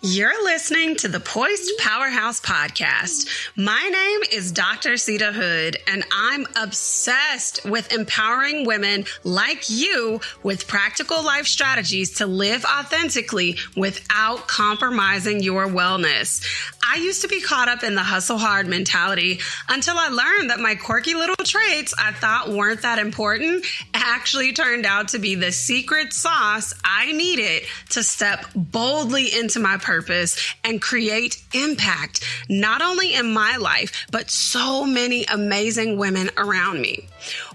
You're listening to the Poised Powerhouse Podcast. My name is Dr. Sita Hood, and I'm obsessed with empowering women like you with practical life strategies to live authentically without compromising your wellness. I used to be caught up in the hustle hard mentality until I learned that my quirky little traits I thought weren't that important actually turned out to be the secret sauce I needed to step boldly into my purpose and create impact, not only in my life, but so many amazing women around me.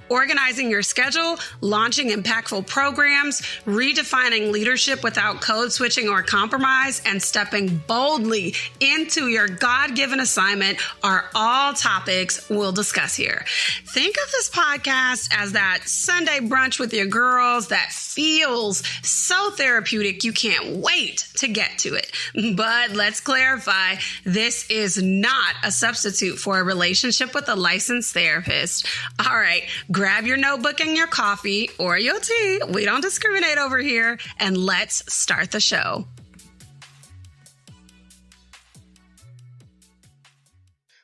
Organizing your schedule, launching impactful programs, redefining leadership without code switching or compromise, and stepping boldly into your God-given assignment are all topics we'll discuss here. Think of this podcast as that Sunday brunch with your girls that feels so therapeutic you can't wait to get to it. But let's clarify, this is not a substitute for a relationship with a licensed therapist. All right, grab your notebook and your coffee or your tea. We don't discriminate over here. And let's start the show.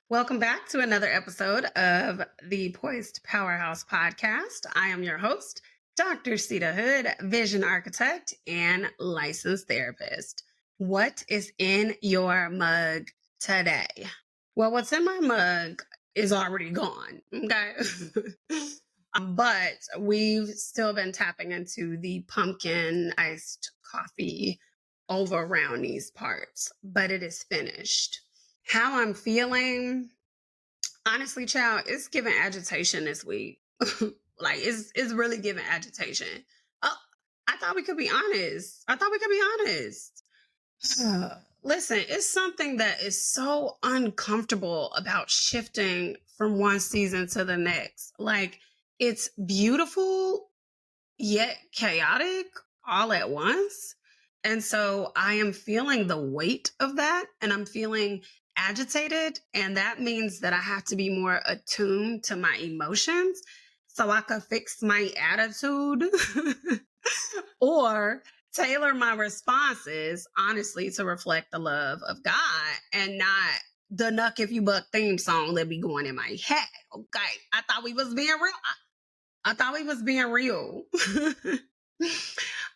Welcome back to another episode of the Poised Powerhouse Podcast. I am your host, Dr. Sita Hood, vision architect and licensed therapist. What is in your mug today? Well, what's in my mug is already gone, okay? But we've still been tapping into the pumpkin iced coffee over around these parts, but it is finished. How I'm feeling, honestly, child, it's giving agitation this week. Like, it's really giving agitation. Oh, I thought we could be honest. Listen, it's something that is so uncomfortable about shifting from one season to the next. Like, it's beautiful, yet chaotic all at once. And so I am feeling the weight of that, and I'm feeling agitated. And that means that I have to be more attuned to my emotions so I can fix my attitude or tailor my responses, honestly, to reflect the love of God and not the Nuck If You Buck theme song that be going in my head. Okay, I thought we was being real. I thought we was being real.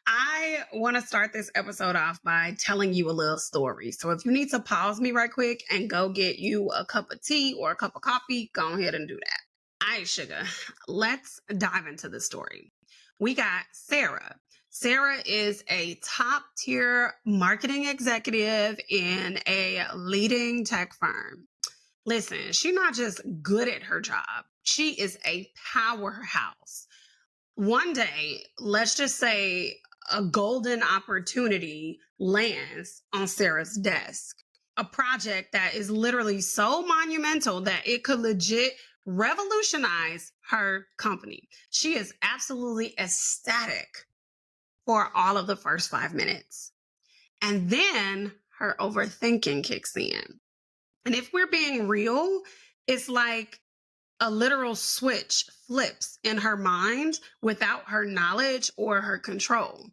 I want to start this episode off by telling you a little story. So if you need to pause me right quick and go get you a cup of tea or a cup of coffee, go ahead and do that. All right, sugar, let's dive into the story. We got Sarah. Sarah is a top tier marketing executive in a leading tech firm. Listen, she's not just good at her job. She is a powerhouse. One day, let's just say a golden opportunity lands on Sarah's desk. A project that is literally so monumental that it could legit revolutionize her company. She is absolutely ecstatic for all of the first 5 minutes. And then her overthinking kicks in. And if we're being real, it's like a literal switch flips in her mind without her knowledge or her control.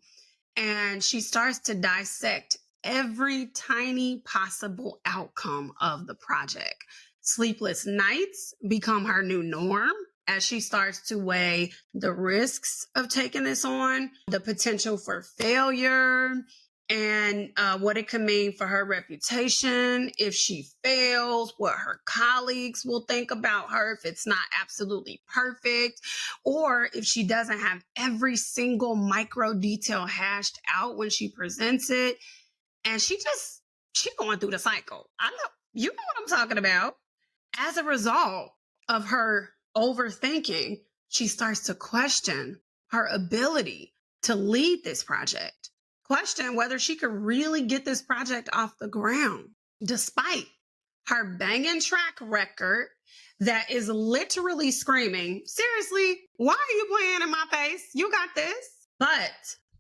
And she starts to dissect every tiny possible outcome of the project. Sleepless nights become her new norm as she starts to weigh the risks of taking this on, the potential for failure, and what it could mean for her reputation if she fails, what her colleagues will think about her if it's not absolutely perfect, or if she doesn't have every single micro detail hashed out when she presents it. And she's going through the cycle. I know, you know what I'm talking about. As a result of her overthinking, she starts to question her ability to lead this project. Question whether she could really get this project off the ground, despite her banging track record that is literally screaming, seriously, why are you playing in my face? You got this. But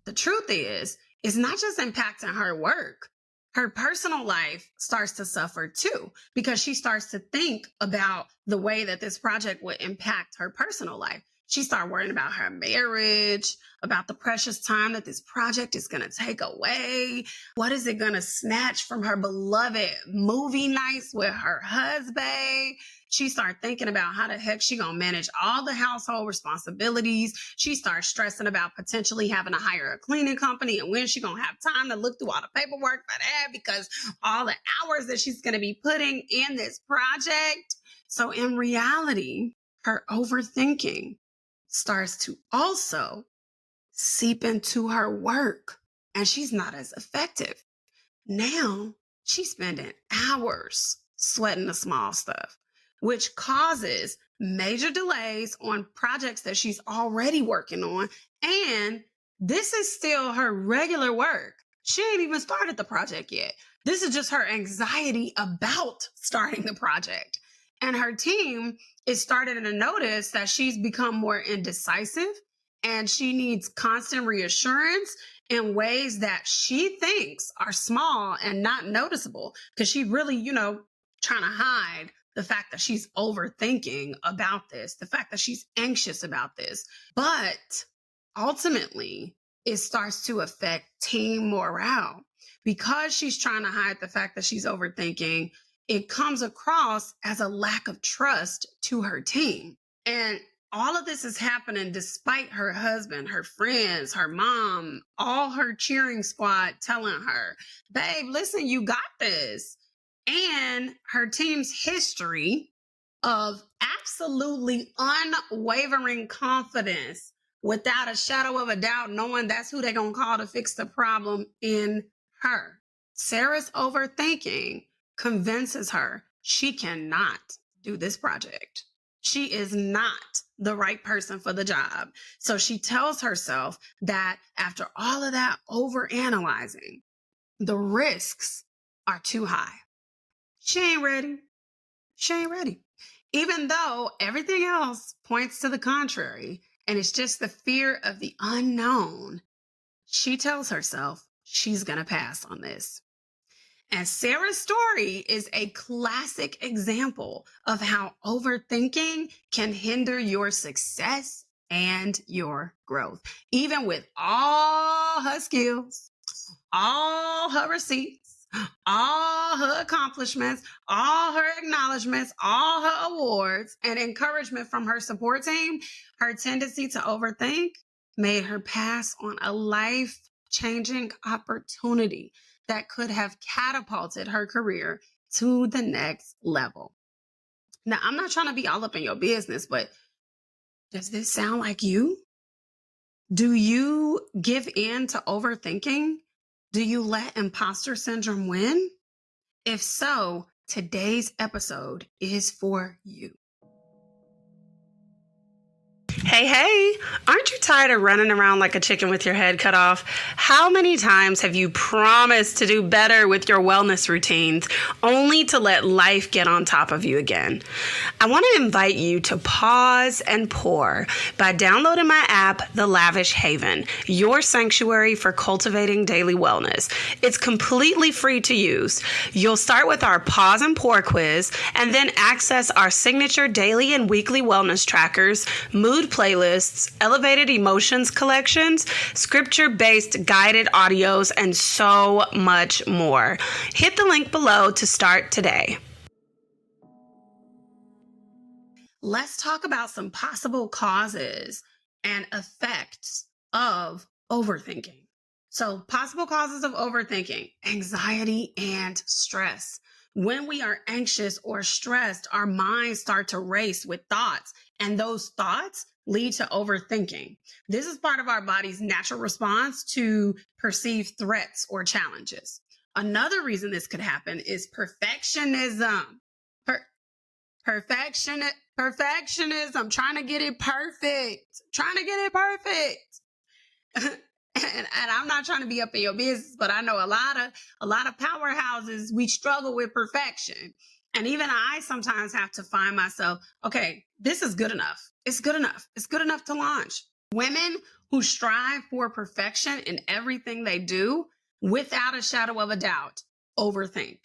the truth is, it's not just impacting her work. Her personal life starts to suffer too, because she starts to think about the way that this project would impact her personal life. She started worrying about her marriage, about the precious time that this project is going to take away. What is it going to snatch from her beloved movie nights with her husband? She started thinking about how the heck she going to manage all the household responsibilities. She started stressing about potentially having to hire a cleaning company and when she going to have time to look through all the paperwork for that because all the hours that she's going to be putting in this project. So in reality, her overthinking starts to also seep into her work and she's not as effective. Now she's spending hours sweating the small stuff, which causes major delays on projects that she's already working on. And this is still her regular work. She ain't even started the project yet. This is just her anxiety about starting the project. And her team is starting to notice that she's become more indecisive and she needs constant reassurance in ways that she thinks are small and not noticeable because she really, trying to hide the fact that she's overthinking about this, the fact that she's anxious about this. But ultimately, it starts to affect team morale because she's trying to hide the fact that she's overthinking. It comes across as a lack of trust to her team. And all of this is happening despite her husband, her friends, her mom, all her cheering squad telling her, babe, listen, you got this. And her team's history of absolutely unwavering confidence without a shadow of a doubt, knowing that's who they're going to call to fix the problem in her. Sarah's overthinking convinces her she cannot do this project. She is not the right person for the job. So she tells herself that after all of that overanalyzing, the risks are too high. She ain't ready. She ain't ready. Even though everything else points to the contrary, and it's just the fear of the unknown, she tells herself she's going to pass on this. And Sarah's story is a classic example of how overthinking can hinder your success and your growth. Even with all her skills, all her receipts, all her accomplishments, all her acknowledgments, all her awards, and encouragement from her support team, her tendency to overthink made her pass on a life-changing opportunity that could have catapulted her career to the next level. Now, I'm not trying to be all up in your business, but does this sound like you? Do you give in to overthinking? Do you let imposter syndrome win? If so, today's episode is for you. Hey, aren't you tired of running around like a chicken with your head cut off? How many times have you promised to do better with your wellness routines only to let life get on top of you again? I want to invite you to pause and pour by downloading my app, The Lavish Haven, your sanctuary for cultivating daily wellness. It's completely free to use. You'll start with our pause and pour quiz and then access our signature daily and weekly wellness trackers, mood playlists, elevated emotions collections, scripture-based guided audios, and so much more. Hit the link below to start today. Let's talk about some possible causes and effects of overthinking. So, possible causes of overthinking: anxiety and stress. When we are anxious or stressed, our minds start to race with thoughts, and those thoughts lead to overthinking. This is part of our body's natural response to perceived threats or challenges. Another reason this could happen is perfectionism. Perfectionism, trying to get it perfect. And I'm not trying to be up in your business, but I know a lot of powerhouses, we struggle with perfection. And even I sometimes have to find myself, okay, this is good enough. It's good enough. It's good enough to launch. Women who strive for perfection in everything they do, without a shadow of a doubt, overthink.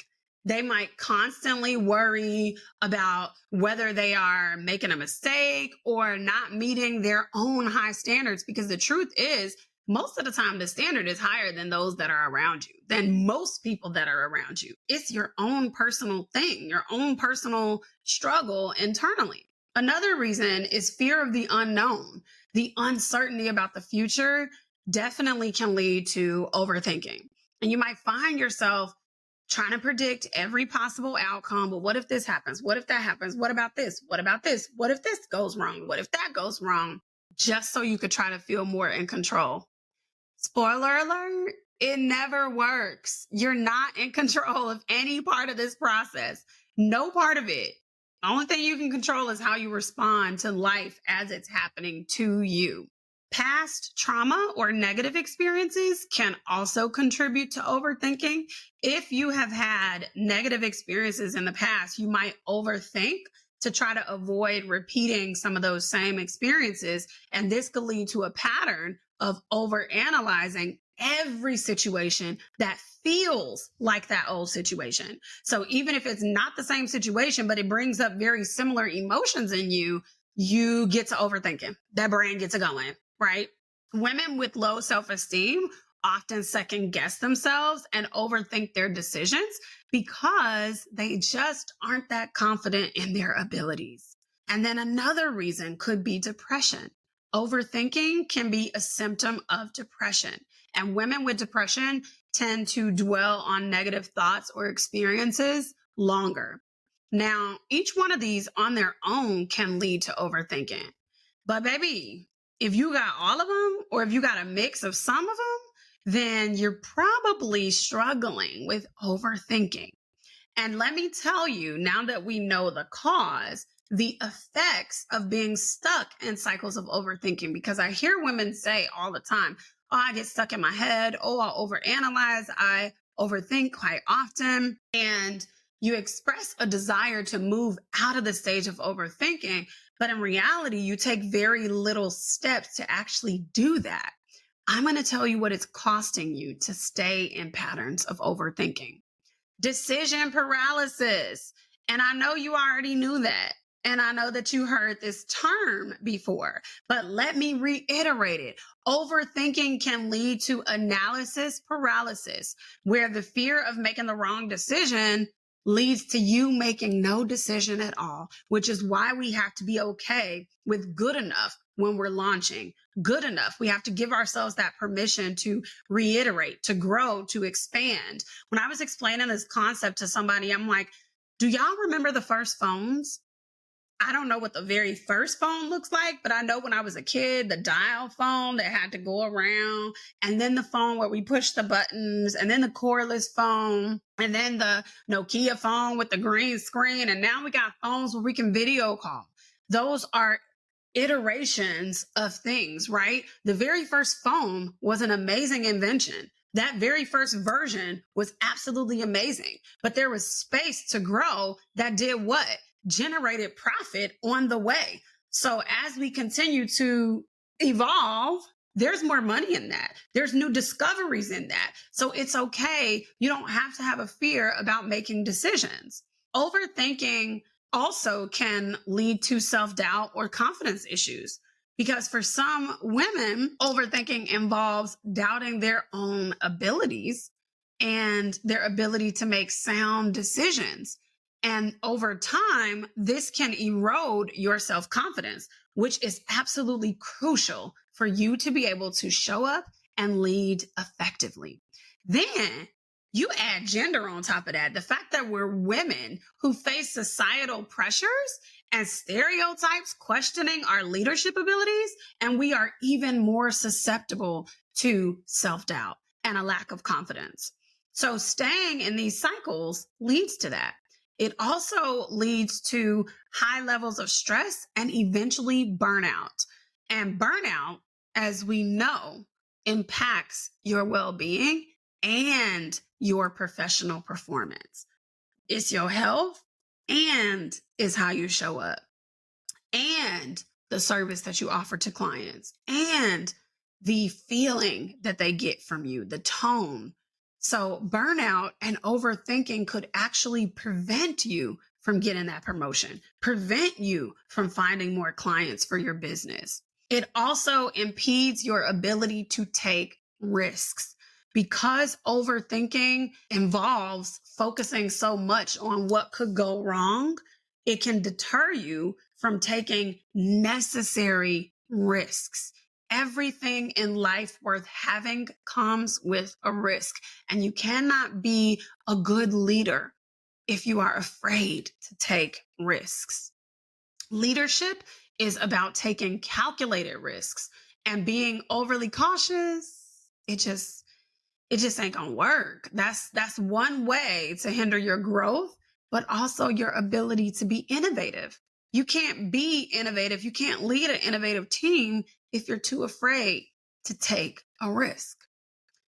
They might constantly worry about whether they are making a mistake or not meeting their own high standards. Because the truth is, most of the time, the standard is higher than those that are around you, than most people that are around you. It's your own personal thing, your own personal struggle internally. Another reason is fear of the unknown. The uncertainty about the future definitely can lead to overthinking. And you might find yourself trying to predict every possible outcome. But what if this happens? What if that happens? What about this? What about this? What if this goes wrong? What if that goes wrong? Just so you could try to feel more in control. Spoiler alert, it never works. You're not in control of any part of this process. No part of it. The only thing you can control is how you respond to life as it's happening to you. Past trauma or negative experiences can also contribute to overthinking. If you have had negative experiences in the past, you might overthink to try to avoid repeating some of those same experiences. And this could lead to a pattern of overanalyzing every situation that feels like that old situation. So even if it's not the same situation, but it brings up very similar emotions in you, you get to overthinking. That brain gets to going, right? Women with low self-esteem often second guess themselves and overthink their decisions because they just aren't that confident in their abilities. And then another reason could be depression. Overthinking can be a symptom of depression. And women with depression tend to dwell on negative thoughts or experiences longer. Now, each one of these on their own can lead to overthinking. But baby, if you got all of them, or if you got a mix of some of them, then you're probably struggling with overthinking. And let me tell you, now that we know the cause, the effects of being stuck in cycles of overthinking, because I hear women say all the time, oh, I get stuck in my head. Oh, I overanalyze. I overthink quite often. And you express a desire to move out of the stage of overthinking. But in reality, you take very little steps to actually do that. I'm going to tell you what it's costing you to stay in patterns of overthinking. Decision paralysis. And I know you already knew that. And I know that you heard this term before, but let me reiterate it. Overthinking can lead to analysis paralysis, where the fear of making the wrong decision leads to you making no decision at all, which is why we have to be okay with good enough when we're launching. Good enough. We have to give ourselves that permission to reiterate, to grow, to expand. When I was explaining this concept to somebody, I'm like, do y'all remember the first phones? I don't know what the very first phone looks like, but I know when I was a kid, the dial phone that had to go around, and then the phone where we push the buttons, and then the cordless phone, and then the Nokia phone with the green screen. And now we got phones where we can video call. Those are iterations of things, right? The very first phone was an amazing invention. That very first version was absolutely amazing, but there was space to grow that did what? Generated profit on the way. So as we continue to evolve, there's more money in that. There's new discoveries in that. So it's okay. You don't have to have a fear about making decisions. Overthinking also can lead to self-doubt or confidence issues. Because for some women, overthinking involves doubting their own abilities and their ability to make sound decisions. And over time, this can erode your self-confidence, which is absolutely crucial for you to be able to show up and lead effectively. Then you add gender on top of that. The fact that we're women who face societal pressures and stereotypes questioning our leadership abilities, and we are even more susceptible to self-doubt and a lack of confidence. So staying in these cycles leads to that. It also leads to high levels of stress and eventually burnout. And burnout, as we know, impacts your well-being and your professional performance. It's your health and is how you show up, and the service that you offer to clients, and the feeling that they get from you, the tone. So burnout and overthinking could actually prevent you from getting that promotion, prevent you from finding more clients for your business. It also impedes your ability to take risks because overthinking involves focusing so much on what could go wrong. It can deter you from taking necessary risks. Everything in life worth having comes with a risk, and you cannot be a good leader if you are afraid to take risks. Leadership is about taking calculated risks, and being overly cautious. It just ain't gonna work. That's one way to hinder your growth, but also your ability to be innovative. You can't be innovative. You can't lead an innovative team if you're too afraid to take a risk.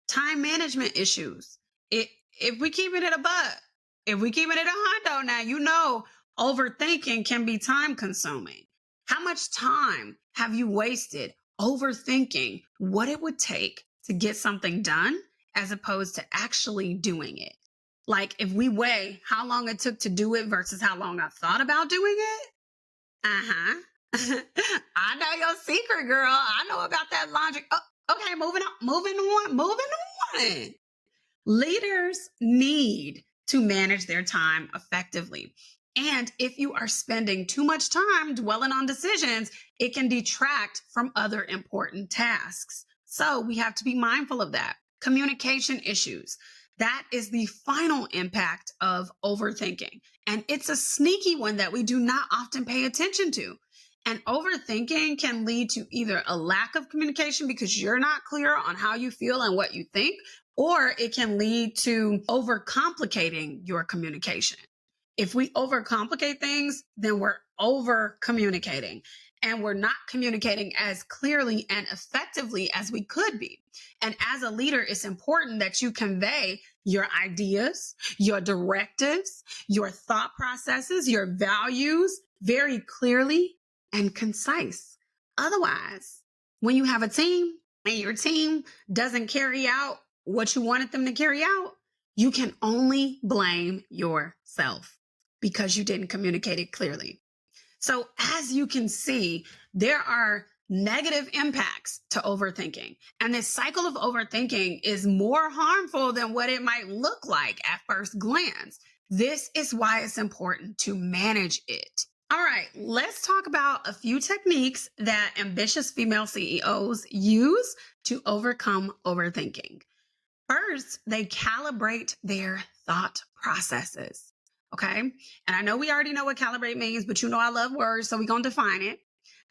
Time management issues. If we keep it at a butt, if we keep it at a hundo, now you know overthinking can be time consuming. How much time have you wasted overthinking what it would take to get something done as opposed to actually doing it? Like if we weigh how long it took to do it versus how long I thought about doing it. Uh-huh. I know your secret, girl. I know about that logic. Oh, okay, moving on. Leaders need to manage their time effectively. And if you are spending too much time dwelling on decisions, it can detract from other important tasks. So we have to be mindful of that. Communication issues. That is the final impact of overthinking. And it's a sneaky one that we do not often pay attention to. And overthinking can lead to either a lack of communication because you're not clear on how you feel and what you think, or it can lead to overcomplicating your communication. If we overcomplicate things, then we're over communicating and we're not communicating as clearly and effectively as we could be. And as a leader, it's important that you convey your ideas, your directives, your thought processes, your values very clearly and concise. Otherwise, when you have a team and your team doesn't carry out what you wanted them to carry out, you can only blame yourself because you didn't communicate it clearly. So as you can see, there are negative impacts to overthinking. And this cycle of overthinking is more harmful than what it might look like at first glance. This is why it's important to manage it. All right, let's talk about a few techniques that ambitious female CEOs use to overcome overthinking. First, they calibrate their thought processes. Okay. And I know we already know what calibrate means, but you know I love words, so we're going to define it.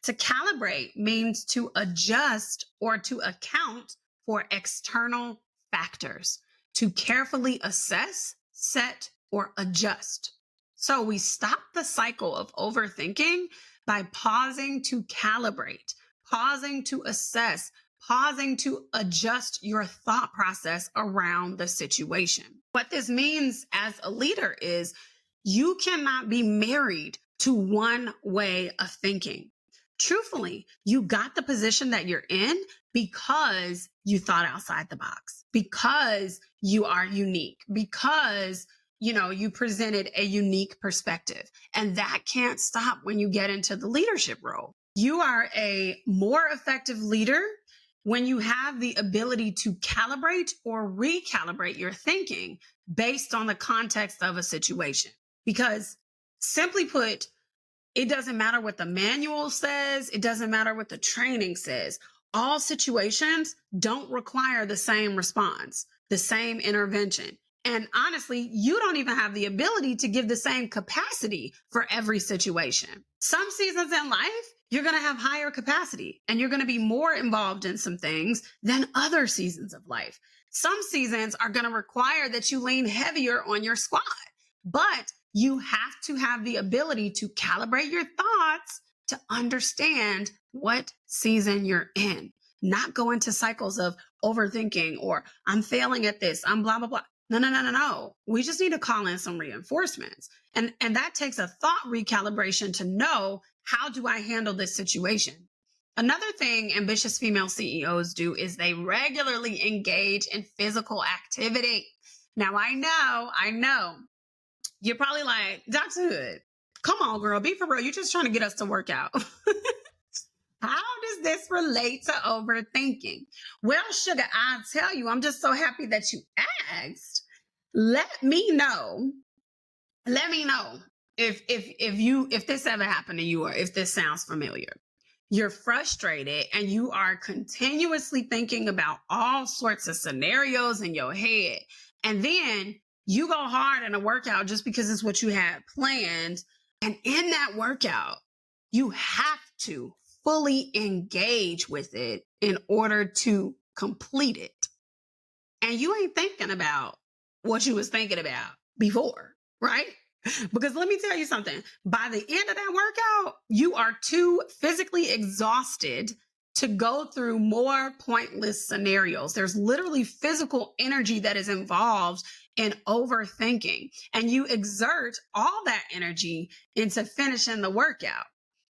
To calibrate means to adjust or to account for external factors, to carefully assess, set, or adjust. So we stop the cycle of overthinking by pausing to calibrate, pausing to assess, pausing to adjust your thought process around the situation. What this means as a leader is you cannot be married to one way of thinking. Truthfully, you got the position that you're in because you thought outside the box, because you are unique, because you presented a unique perspective. And that can't stop when you get into the leadership role. You are a more effective leader when you have the ability to calibrate or recalibrate your thinking based on the context of a situation. Because simply put, it doesn't matter what the manual says. It doesn't matter what the training says. All situations don't require the same response, the same intervention. And honestly, you don't even have the ability to give the same capacity for every situation. Some seasons in life, you're going to have higher capacity and you're going to be more involved in some things than other seasons of life. Some seasons are going to require that you lean heavier on your squad, but you have to have the ability to calibrate your thoughts to understand what season you're in, not go into cycles of overthinking or I'm failing at this, I'm blah, blah, blah. No. We just need to call in some reinforcements. And that takes a thought recalibration to know, how do I handle this situation? Another thing ambitious female CEOs do is they regularly engage in physical activity. Now, I know, you're probably like, Dr. Hood, come on, girl, be for real. You're just trying to get us to work out. How does this relate to overthinking? Well, sugar, I'll tell you, I'm just so happy that you asked. Let me know. Let me know if this ever happened to you or if this sounds familiar. You're frustrated and you are continuously thinking about all sorts of scenarios in your head. And then you go hard in a workout just because it's what you had planned. And in that workout, you have to fully engage with it in order to complete it. And you ain't thinking about what you was thinking about before, right? Because let me tell you something, by the end of that workout, you are too physically exhausted to go through more pointless scenarios. There's literally physical energy that is involved in overthinking, and you exert all that energy into finishing the workout.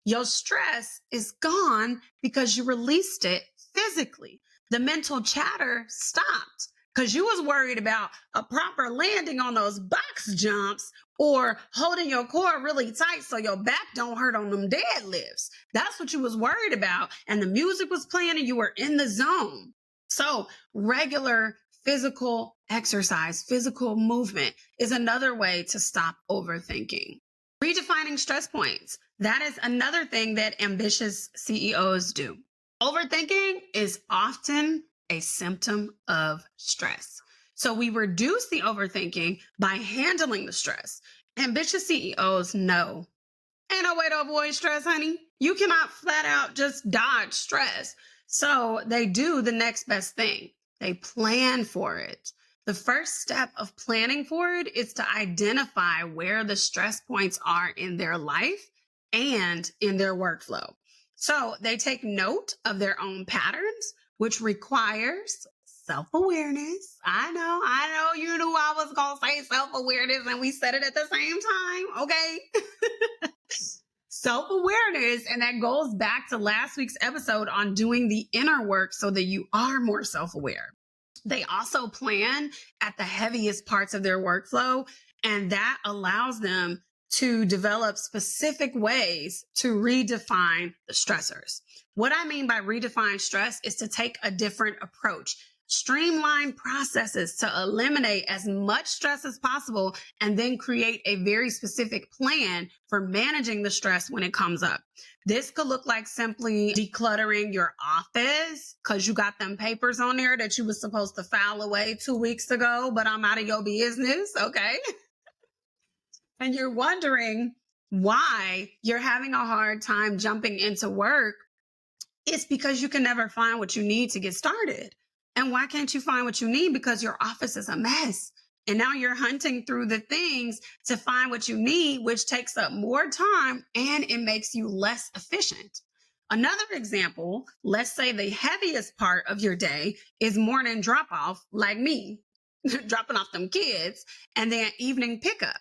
Your stress is gone because you released it physically. The mental chatter stopped because you was worried about a proper landing on those box jumps or holding your core really tight so your back don't hurt on them deadlifts. That's what you was worried about. And the music was playing and you were in the zone. So regular physical exercise, physical movement is another way to stop overthinking. Redefining stress points. That is another thing that ambitious CEOs do. Overthinking is often a symptom of stress. So we reduce the overthinking by handling the stress. Ambitious CEOs know ain't no way to avoid stress, honey. You cannot flat out just dodge stress. So they do the next best thing. They plan for it. The first step of planning for it is to identify where the stress points are in their life and in their workflow. So they take note of their own patterns, which requires self-awareness. I know you knew I was going to say self-awareness and we said it at the same time. Okay. Self-awareness. And that goes back to last week's episode on doing the inner work so that you are more self-aware. They also plan at the heaviest parts of their workflow, and that allows them to develop specific ways to redefine the stressors. What I mean by redefine stress is to take a different approach, streamline processes to eliminate as much stress as possible, and then create a very specific plan for managing the stress when it comes up. This could look like simply decluttering your office because you got them papers on there that you was supposed to file away 2 weeks ago, but I'm out of your business, okay? And you're wondering why you're having a hard time jumping into work. It's because you can never find what you need to get started. And why can't you find what you need? Because your office is a mess. And now you're hunting through the things to find what you need, which takes up more time and it makes you less efficient. Another example, let's say the heaviest part of your day is morning drop off, like me, dropping off them kids, and then evening pickup.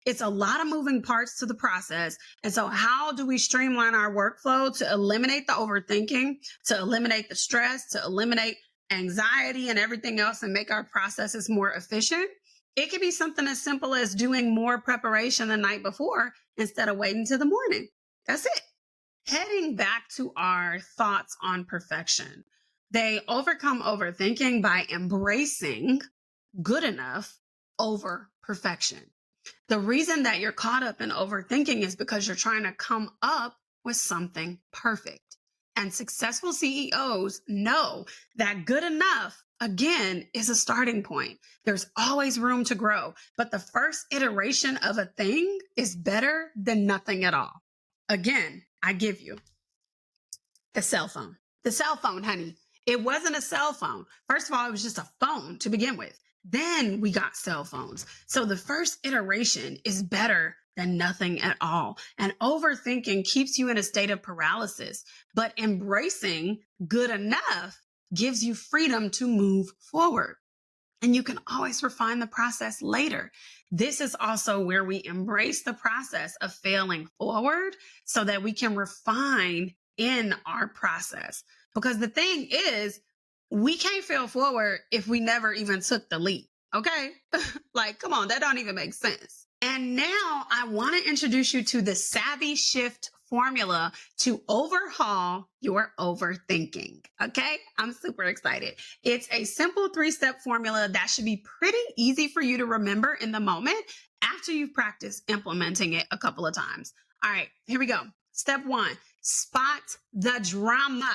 It's a lot of moving parts to the process. And so how do we streamline our workflow to eliminate the overthinking, to eliminate the stress, to eliminate anxiety and everything else and make our processes more efficient? It could be something as simple as doing more preparation the night before instead of waiting till the morning. That's it. Heading back to our thoughts on perfection. They overcome overthinking by embracing good enough over perfection. The reason that you're caught up in overthinking is because you're trying to come up with something perfect. And successful CEOs know that good enough, again, is a starting point. There's always room to grow, but the first iteration of a thing is better than nothing at all. Again, I give you the cell phone. The cell phone, honey. It wasn't a cell phone. First of all, it was just a phone to begin with. Then we got cell phones. So the first iteration is better than nothing at all. And overthinking keeps you in a state of paralysis, but embracing good enough gives you freedom to move forward. And you can always refine the process later. This is also where we embrace the process of failing forward so that we can refine in our process. Because the thing is, we can't fail forward if we never even took the leap. Okay. Like, come on, that don't even make sense. And now I want to introduce you to the Savvy Shift formula to overhaul your overthinking. Okay. I'm super excited. It's a simple 3-step formula that should be pretty easy for you to remember in the moment after you've practiced implementing it a couple of times. All right, here we go. Step 1, spot the drama.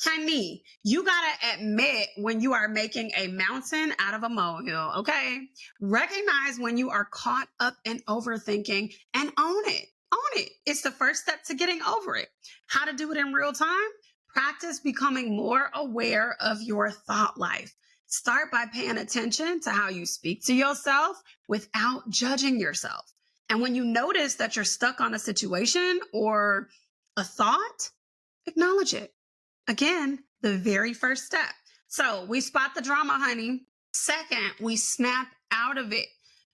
Honey, you gotta admit when you are making a mountain out of a molehill, okay? Recognize when you are caught up in overthinking and own it. Own it. It's the first step to getting over it. How to do it in real time? Practice becoming more aware of your thought life. Start by paying attention to how you speak to yourself without judging yourself. And when you notice that you're stuck on a situation or a thought, acknowledge it. Again, the very first step. So we spot the drama, honey. Second, we snap out of it.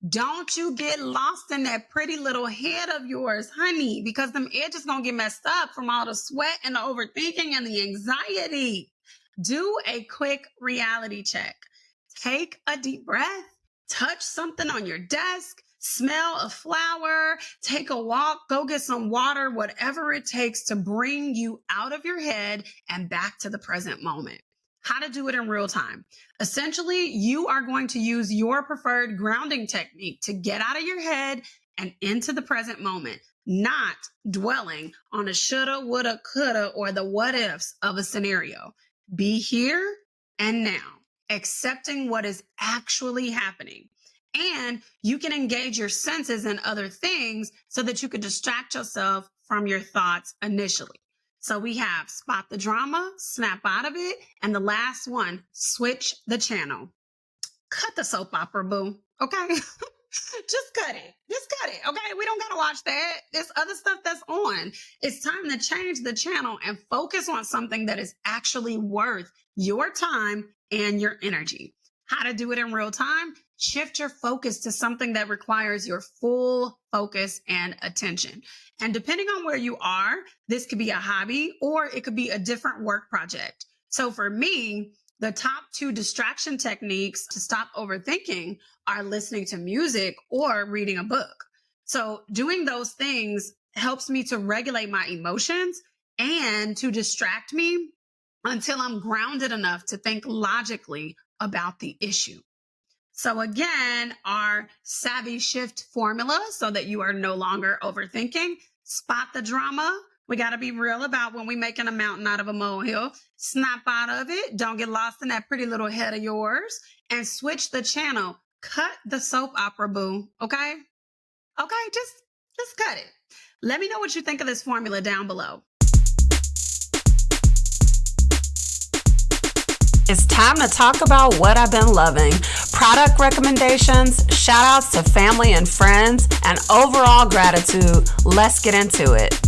Don't you get lost in that pretty little head of yours, honey, because them edges gonna get messed up from all the sweat and the overthinking and the anxiety. Do a quick reality check. Take a deep breath, touch something on your desk, smell a flower, take a walk, go get some water, whatever it takes to bring you out of your head and back to the present moment. How to do it in real time. Essentially, you are going to use your preferred grounding technique to get out of your head and into the present moment, not dwelling on a shoulda, woulda, coulda, or the what ifs of a scenario. Be here and now, accepting what is actually happening. And you can engage your senses and other things so that you can distract yourself from your thoughts initially. So we have spot the drama, snap out of it, and the last one, switch the channel. Cut the soap opera, boo. Okay? Just cut it. Just cut it. Okay? We don't got to watch that. There's other stuff that's on. It's time to change the channel and focus on something that is actually worth your time and your energy. How to do it in real time? Shift your focus to something that requires your full focus and attention. And depending on where you are, this could be a hobby or it could be a different work project. So for me, the top 2 distraction techniques to stop overthinking are listening to music or reading a book. So doing those things helps me to regulate my emotions and to distract me until I'm grounded enough to think logically about the issue. So again, our savvy shift formula so that you are no longer overthinking. Spot the drama. We got to be real about when we're making a mountain out of a molehill. Snap out of it. Don't get lost in that pretty little head of yours. And switch the channel. Cut the soap opera, boo. Okay? Okay, just cut it. Let me know what you think of this formula down below. It's time to talk about what I've been loving. Product recommendations, shout outs to family and friends, and overall gratitude. Let's get into it.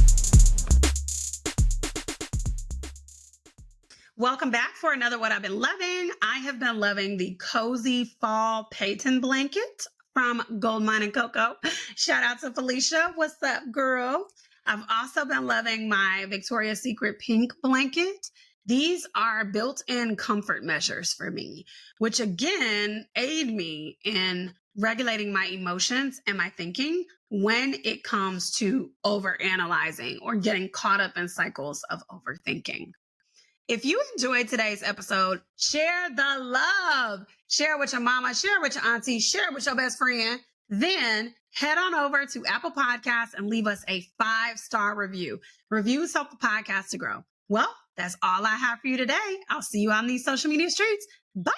Welcome back for another What I've Been Loving. I have been loving the Cozy Fall Peyton Blanket from Goldmine and Cocoa. Shout out to Felicia. What's up, girl? I've also been loving my Victoria's Secret Pink Blanket. These are built-in comfort measures for me, which again aid me in regulating my emotions and my thinking when it comes to overanalyzing or getting caught up in cycles of overthinking. If you enjoyed today's episode, share the love. Share it with your mama, share it with your auntie, share it with your best friend. Then head on over to Apple Podcasts and leave us a 5-star review. Reviews help the podcast to grow. Well, that's all I have for you today. I'll see you on these social media streets. Bye.